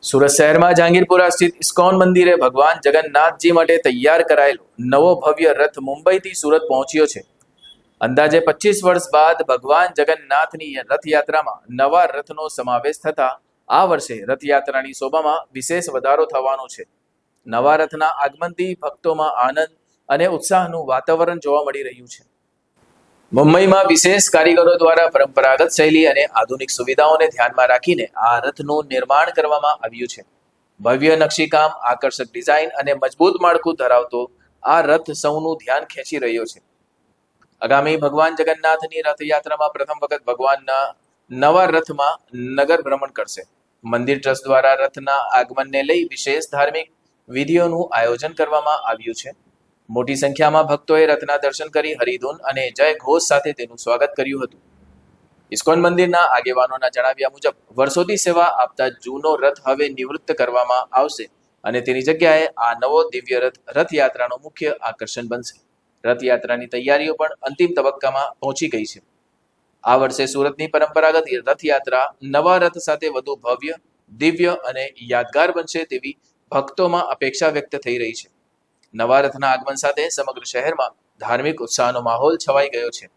સુરત શહેરમાં જહાંગીરપુરા સ્થિત ઇસ્કોન મંદિરે ભગવાન જગન્નાથજી માટે તૈયાર કરાયેલો નવો ભવ્ય રથ મુંબઈથી સુરત પહોંચ્યો છે. અંદાજે 25 વર્ષ બાદ ભગવાન જગન્નાથની રથયાત્રામાં નવા રથનો સમાવેશ થતા આ વર્ષે રથયાત્રાની શોભામાં વિશેષ વધારો થવાનો છે. નવા રથના આગમનથી ભક્તોમાં આનંદ અને ઉત્સાહનું વાતાવરણ જોવા મળી રહ્યું છે. મુંબઈમાં વિશેષ કારીગરો દ્વારા પરંપરાગત શૈલી અને આધુનિક સુવિધાઓને ધ્યાનમાં રાખીને આ રથનું નિર્માણ કરવામાં આવ્યું છે. ભવ્ય નકશીકામ, આકર્ષક ડિઝાઇન અને મજબૂત માળખું ધરાવતો આ રથ સૌનું ધ્યાન ખેંચી રહ્યો છે. આગામી ભગવાન જગન્નાથની રથયાત્રામાં પ્રથમ વખત ભગવાનના નવા રથમાં નગર ભ્રમણ કરશે. મંદિર ટ્રસ્ટ દ્વારા રથના આગમનને લઈ વિશેષ ધાર્મિક વિધિઓનું આયોજન કરવામાં આવ્યું છે. મોટી સંખ્યામાં ભક્તોએ રથના દર્શન કરી હરિધૂન અને જય ઘોષ સાથે તેનું સ્વાગત કર્યું હતું. ઇસ્કોન મંદિરના આગેવાનોના જણાવ્યા મુજબ વર્ષોથી સેવા આપતા જૂનો રથ હવે નિવૃત્ત કરવામાં આવશે અને તેની જગ્યાએ આ નવો દિવ્ય રથ રથયાત્રાનો મુખ્ય આકર્ષણ બનશે. રથયાત્રાની તૈયારીઓ પણ અંતિમ તબક્કામાં પહોંચી ગઈ છે. આ વર્ષે સુરતની પરંપરાગત રથયાત્રા નવા રથ સાથે વધુ ભવ્ય, દિવ્ય અને યાદગાર બનશે તેવી ભક્તોમાં અપેક્ષા વ્યક્ત થઈ રહી છે. નવા રથના આગમન સાથે સમગ્ર શહેરમાં ધાર્મિક ઉત્સાહનો માહોલ છવાઈ ગયો છે.